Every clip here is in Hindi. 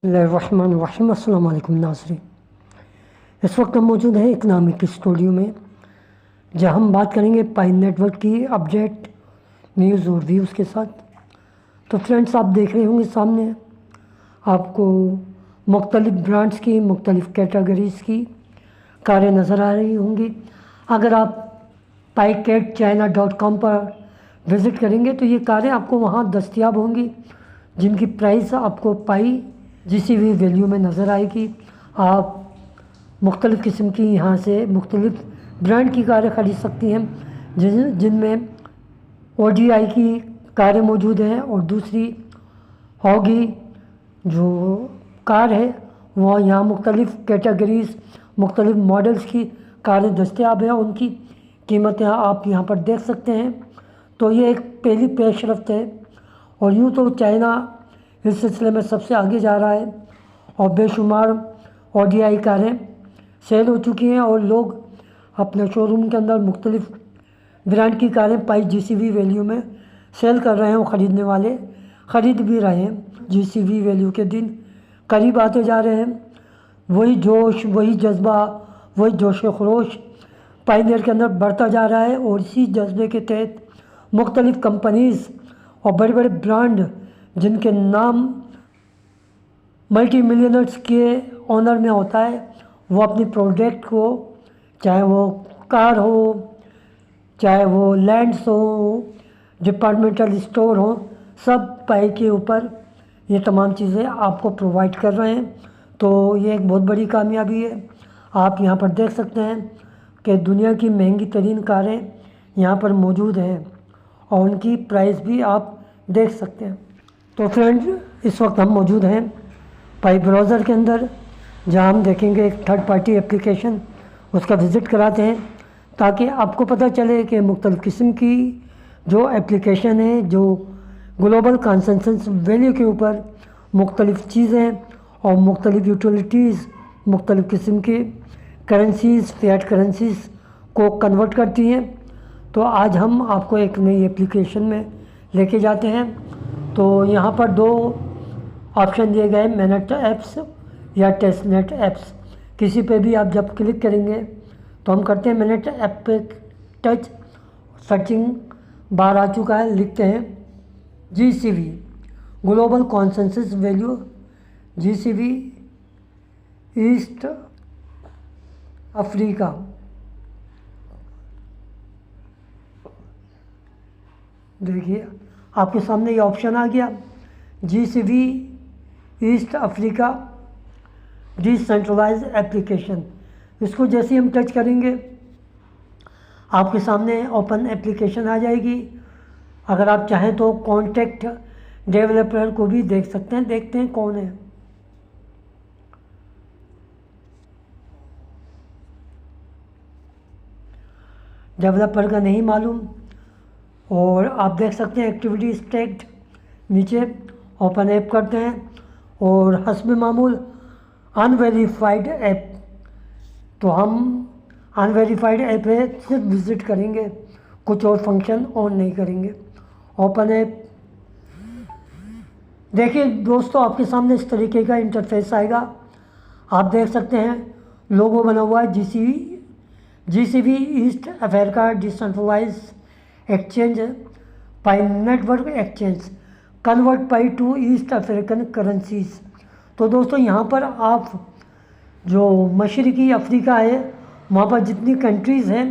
बिस्मिल्लाहिर्रहमानिर्रहीम। अस्सलाम वालेकुम नाज़रीन। इस वक्त हम मौजूद हैं इकनॉमिक स्टूडियो में, जहां हम बात करेंगे पाई नेटवर्क की अपडेट न्यूज़ और व्यूज़ के साथ। तो फ्रेंड्स, आप देख रहे होंगे सामने आपको मुख्तलिफ़ ब्रांड्स की मुख्तलिफ़ कैटेगरीज़ की कारें नज़र आ रही होंगी। अगर आप paiketchina.com पर विज़िट करेंगे तो ये कारें आपको वहाँ दस्तयाब होंगी, जिनकी प्राइस आपको पाई जीसीवी वैल्यू में नज़र आएगी। आप मुख्तलिफ़ किस्म की यहाँ से मुख्तलिफ़ ब्रांड की कारें ख़रीद सकती हैं, जिनमें ODI की कारें मौजूद हैं और दूसरी होगी जो कार है वो यहाँ मुख्तलिफ़ कैटेगरीज़ मुख्तलिफ़ मॉडल्स की कारें दस्तयाब हैं। उनकी कीमतें आप यहाँ पर देख सकते हैं। तो ये एक पहली पेशरफ्त है, और यूँ तो चाइना इस सिलसिले में सबसे आगे जा रहा है और बेशुमार ODI कारें सेल हो चुकी हैं और लोग अपने शोरूम के अंदर मुख्तलिफ़ ब्रांड की कारें पाई जीसीवी वैल्यू में सेल कर रहे हैं और ख़रीदने वाले ख़रीद भी रहे हैं। जीसीवी वैल्यू के दिन करीब आते जा रहे हैं। वही जोश, वही जज्बा, वही जोश खरोश पायनियर के अंदर बढ़ता जा रहा है, और इसी जज्बे के तहत मुख्तलिफ़ कंपनीज़ और बड़े बड़े ब्रांड जिनके नाम मल्टी मिलियनर्स के ऑनर में होता है, वो अपनी प्रोडक्ट को, चाहे वो कार हो, चाहे वो लैंड्स हो, डिपार्टमेंटल स्टोर हो, सब पाई के ऊपर ये तमाम चीज़ें आपको प्रोवाइड कर रहे हैं। तो ये एक बहुत बड़ी कामयाबी है। आप यहाँ पर देख सकते हैं कि दुनिया की महंगी तरीन कारें यहाँ पर मौजूद हैं और उनकी प्राइस भी आप देख सकते हैं। तो फ्रेंड्स, इस वक्त हम मौजूद हैं पाई ब्राउज़र के अंदर, जहाँ हम देखेंगे एक थर्ड पार्टी एप्लीकेशन, उसका विज़िट कराते हैं ताकि आपको पता चले कि मुख्तलिफ़ किस्म की जो एप्लीकेशन है जो ग्लोबल कंसेंसस वैल्यू के ऊपर मुख्तलिफ़ चीज़ें और मुख्तलिफ़ यूटिलिटीज़ मुख्तलिफ़ किस्म की करेंसीज़, फ़िएट करेंसीज़ को कन्वर्ट करती हैं। तो आज हम आपको एक नई एप्लीकेशन में लेके जाते हैं। तो यहाँ पर दो ऑप्शन दिए गए, मैनेट ऐप्स या टेस्टनेट ऐप्स। किसी पे भी आप जब क्लिक करेंगे तो हम करते हैं मैनेट ऐप पे टच, सर्चिंग बार आ चुका है, लिखते हैं GCV global consensus value, GCV East Africa. देखिए आपके सामने ये ऑप्शन आ गया, GCV East Africa decentralise application. इसको जैसे ही हम टच करेंगे आपके सामने ओपन एप्लीकेशन आ जाएगी। अगर आप चाहें तो कॉन्टैक्ट डेवलपर को भी देख सकते हैं। देखते हैं कौन है। डेवलपर का नहीं मालूम, और आप देख सकते हैं एक्टिविटीज़ टैग्ड, नीचे ओपन ऐप करते हैं और हस्ब मामूल अनवेरीफाइड ऐप। तो हम अनवेरीफाइड ऐप है सिर्फ विज़िट करेंगे, कुछ और फंक्शन ऑन नहीं करेंगे। Open app. देखिए दोस्तों, आपके सामने इस तरीके का इंटरफेस आएगा। आप देख सकते हैं लोगो बना हुआ है GCV East Africa decentralise exchange Pi network exchange convert Pi to East African currencies. तो दोस्तों, यहाँ पर आप जो मशरक़ी अफ्रीका है वहाँ पर जितनी कंट्रीज़ हैं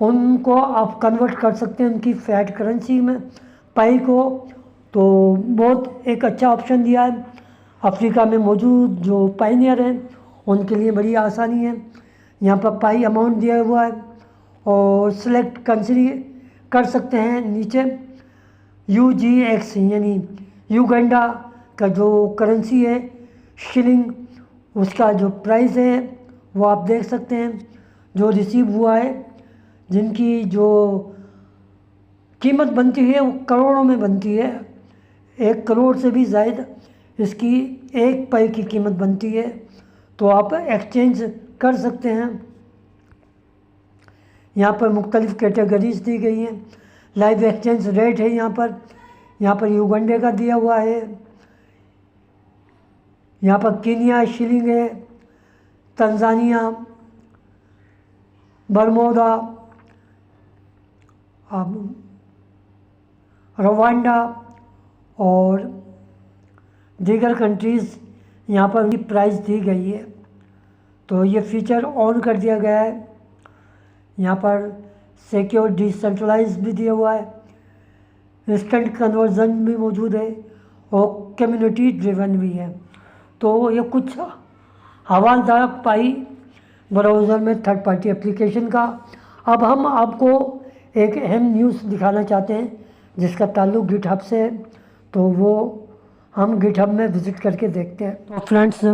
उनको आप कन्वर्ट कर सकते हैं उनकी फ़िएट करेंसी में पाई को। तो बहुत एक अच्छा ऑप्शन दिया है। अफ्रीका में मौजूद जो पायनियर हैं उनके लिए बड़ी आसानी है। यहाँ पर पाई अमाउंट दिया हुआ है और सिलेक्ट कंट्री कर सकते हैं। नीचे UGX यानी युगांडा का जो करेंसी है शिलिंग, उसका जो प्राइस है वो आप देख सकते हैं जो रिसीव हुआ है, जिनकी जो कीमत बनती है वो करोड़ों में बनती है। 1 करोड़ से भी ज़्यादा इसकी एक पाई की कीमत बनती है। तो आप एक्सचेंज कर सकते हैं। यहाँ पर मुख्तलिफ़ कैटेगरीज दी गई हैं। लाइव एक्सचेंज रेट है यहाँ पर युगांडे का दिया हुआ है। यहाँ पर केनिया शिलिंग है, तंजानिया, बरमोदा, रवांडा और दीगर कंट्रीज़ यहाँ पर भी प्राइस दी गई है। तो ये फीचर ऑन कर दिया गया है। यहाँ पर सिक्योर डिसेंट्रलाइज भी दिया हुआ है, इंस्टेंट कन्वर्जन भी मौजूद है और कम्युनिटी ड्रिवन भी है। तो ये कुछ हवादार पाई ब्राउज़र में थर्ड पार्टी एप्लीकेशन का। अब हम आपको एक अहम न्यूज़ दिखाना चाहते हैं जिसका ताल्लुक गिटहब से है, तो वो हम गिटहब में विज़िट करके देखते हैं। तो फ्रेंड्स,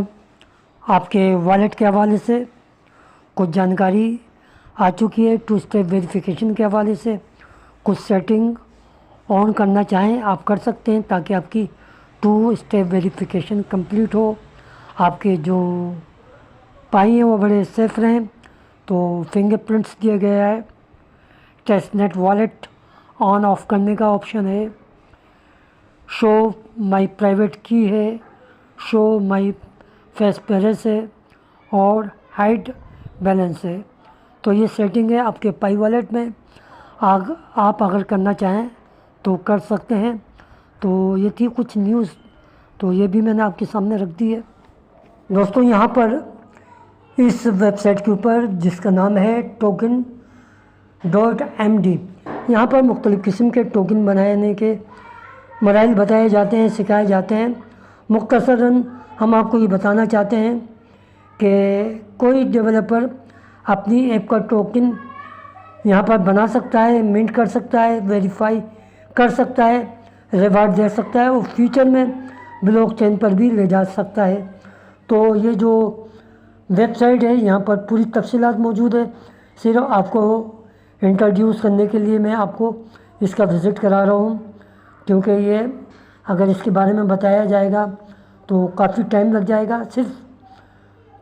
आपके वॉलेट के हवाले से कुछ जानकारी आ चुकी है। 2 स्टेप वेरिफिकेशन के हवाले से कुछ सेटिंग ऑन करना चाहें आप कर सकते हैं ताकि आपकी 2 स्टेप वेरिफिकेशन कंप्लीट हो, आपके जो पाई हैं वो बड़े सेफ रहें। तो फिंगरप्रिंट्स दिया गया है, टेस्टनेट वॉलेट ऑन ऑफ करने का ऑप्शन है, शो माई प्राइवेट की है, शो माई फेस पेरेस है और हाइड बैलेंस है। तो ये सेटिंग है आपके पाई वॉलेट में। आप अगर करना चाहें तो कर सकते हैं। तो ये थी कुछ न्यूज़, तो ये भी मैंने आपके सामने रख दी है। दोस्तों, यहाँ पर इस वेबसाइट के ऊपर जिसका नाम है token.md, यहाँ पर मुख्तलिफ़ किस्म के टोकन बनाने के मराइल बताए जाते हैं, सिखाए जाते हैं। मुख्तसरन हम आपको ये बताना चाहते हैं कि कोई डेवलपर अपनी ऐप का टोकन यहाँ पर बना सकता है, मिंट कर सकता है, वेरीफाई कर सकता है, रिवार्ड दे सकता है और फ्यूचर में ब्लॉकचेन पर भी ले जा सकता है। तो ये जो वेबसाइट है यहाँ पर पूरी तफसीलात मौजूद है। सिर्फ आपको इंट्रोड्यूस करने के लिए मैं आपको इसका विज़िट करा रहा हूँ, क्योंकि ये अगर इसके बारे में बताया जाएगा तो काफ़ी टाइम लग जाएगा। सिर्फ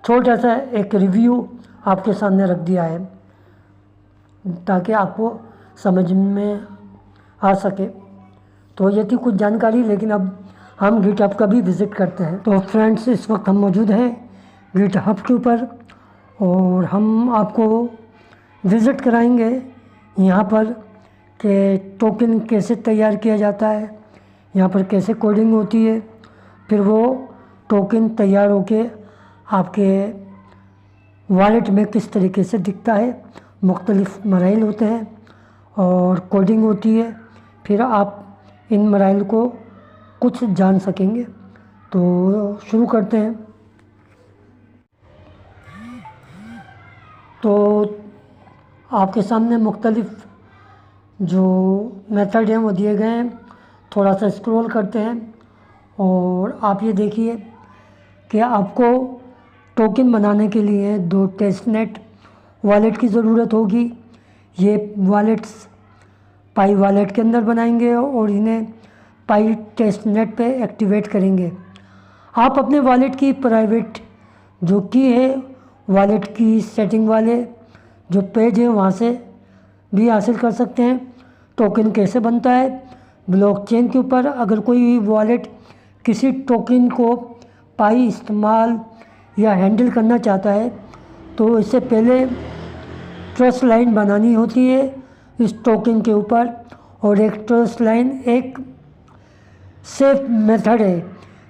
छोटा सा एक रिव्यू आपके सामने रख दिया है ताकि आपको समझ में आ सके। तो ये थी कुछ जानकारी, लेकिन अब हम गिटहब का भी विज़िट करते हैं। तो फ्रेंड्स, इस वक्त हम मौजूद हैं गिटहब के ऊपर और हम आपको विज़िट कराएंगे यहाँ पर कि टोकन कैसे तैयार किया जाता है, यहाँ पर कैसे कोडिंग होती है, फिर वो टोकन तैयार होके आपके वॉलेट में किस तरीके से दिखता है। मुख्तलिफ़ मराइल होते हैं और कोडिंग होती है, फिर आप इन मराइल को कुछ जान सकेंगे। तो शुरू करते हैं। तो आपके सामने मुख्तलिफ़ जो मेथड हैं वो दिए गए हैं। थोड़ा सा स्क्रॉल करते हैं और आप ये देखिए कि आपको टोकन बनाने के लिए 2 टेस्टनेट वॉलेट की ज़रूरत होगी। ये वॉलेट्स पाई वॉलेट के अंदर बनाएंगे और इन्हें पाई टेस्टनेट पे एक्टिवेट करेंगे। आप अपने वॉलेट की प्राइवेट जो की है, वॉलेट की सेटिंग वाले जो पेज है वहाँ से भी हासिल कर सकते हैं। टोकन कैसे बनता है ब्लॉकचेन के ऊपर। अगर कोई वॉलेट किसी टोकन को पाई इस्तेमाल या हैंडल करना चाहता है तो इससे पहले ट्रस्ट लाइन बनानी होती है इस टोकन के ऊपर, और एक ट्रस्ट लाइन एक सेफ मेथड है।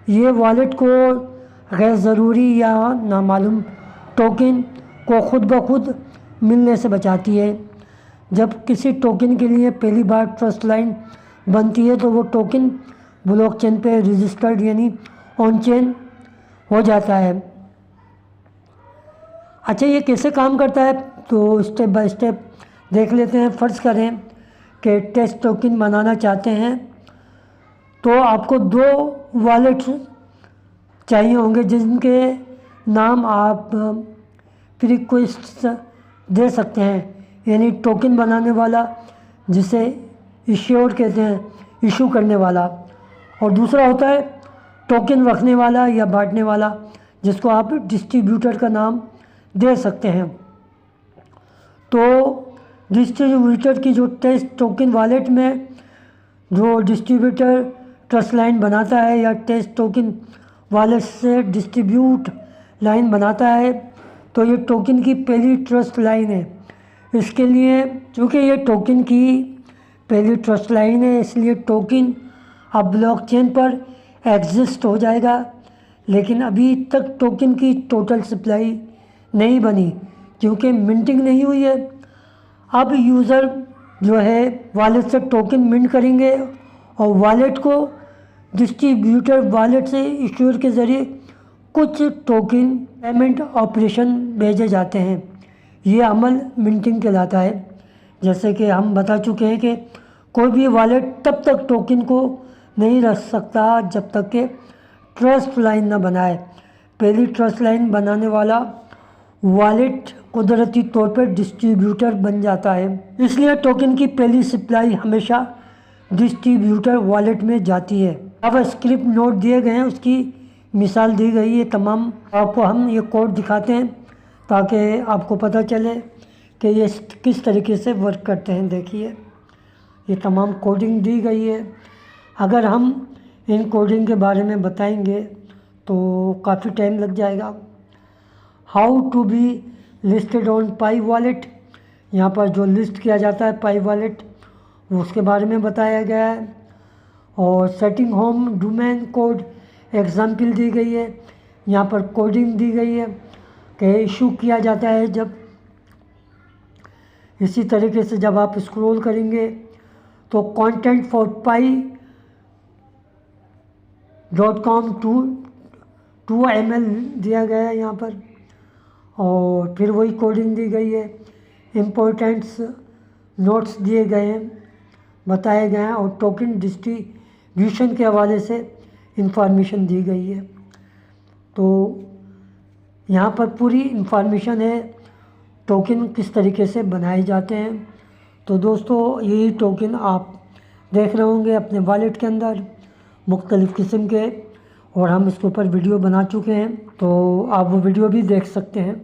ये वॉलेट को गैर ज़रूरी या नामालूम टोकन को खुद ब खुद मिलने से बचाती है। जब किसी टोकन के लिए पहली बार ट्रस्ट लाइन बनती है तो वो टोकन ब्लॉकचेन पे रजिस्टर्ड यानी ऑन चेन हो जाता है। अच्छा, ये कैसे काम करता है तो स्टेप बाय स्टेप देख लेते हैं। फ़र्ज़ करें कि टेस्ट टोकन बनाना चाहते हैं तो आपको 2 वॉलेट्स चाहिए होंगे जिनके नाम आप रिक्वेस्ट दे सकते हैं, यानी टोकन बनाने वाला जिसे इश्योर कहते हैं, इशू करने वाला, और दूसरा होता है टोकन रखने वाला या बांटने वाला जिसको आप डिस्ट्रीब्यूटर का नाम दे सकते हैं। तो डिस्ट्रीब्यूटर की जो टेस्ट टोकन वॉलेट में जो डिस्ट्रीब्यूटर ट्रस्ट लाइन बनाता है या टेस्ट टोकन वॉलेट से डिस्ट्रीब्यूट लाइन बनाता है, तो ये टोकन की पहली ट्रस्ट लाइन है। इसके लिए चूँकि ये टोकन की पहली ट्रस्ट लाइन है, इसलिए टोकन अब ब्लॉकचेन पर एग्जिस्ट हो जाएगा। लेकिन अभी तक टोकन की टोटल सप्लाई नहीं बनी क्योंकि मिंटिंग नहीं हुई है। अब यूज़र जो है वॉलेट से टोकन मिंट करेंगे और वॉलेट को डिस्ट्रीब्यूटर वॉलेट से इश्यूर के ज़रिए कुछ टोकन पेमेंट ऑपरेशन भेजे जाते हैं। ये अमल मिंटिंग कहलाता है। जैसे कि हम बता चुके हैं कि कोई भी वॉलेट तब तक टोकन को नहीं रख सकता जब तक कि ट्रस्ट लाइन ना बनाए। पहली ट्रस्ट लाइन बनाने वाला वॉलेट कुदरती तौर पर डिस्ट्रीब्यूटर बन जाता है। इसलिए टोकन की पहली सप्लाई हमेशा डिस्ट्रीब्यूटर वॉलेट में जाती है। अब स्क्रिप्ट नोट दिए गए हैं, उसकी मिसाल दी गई है। तमाम आपको हम ये कोड दिखाते हैं ताकि आपको पता चले कि ये किस तरीके से वर्क करते हैं। देखिए, ये तमाम कोडिंग दी गई है। अगर हम इन कोडिंग के बारे में बताएंगे तो काफ़ी टाइम लग जाएगा। How to be listed on Pi wallet, यहाँ पर जो लिस्ट किया जाता है पाई वॉलेट उसके बारे में बताया गया है। और setting home domain code example दी गई है। यहाँ पर कोडिंग दी गई है कि इशू किया जाता है जब। इसी तरीके से जब आप स्क्रॉल करेंगे तो content for pi.com to ml दिया गया है यहाँ पर। और फिर वही कोडिंग दी गई है। इम्पोर्टेंट्स नोट्स दिए गए हैं, बताए गए हैं और टोकन डिस्ट्रीब्यूशन के हवाले से इंफॉर्मेशन दी गई है। तो यहाँ पर पूरी इंफॉर्मेशन है टोकन किस तरीके से बनाए जाते हैं। तो दोस्तों, यही टोकन आप देख रहे होंगे अपने वॉलेट के अंदर मुख्तलिफ़ किस्म के, और हम इसके ऊपर वीडियो बना चुके हैं, तो आप वो वीडियो भी देख सकते हैं।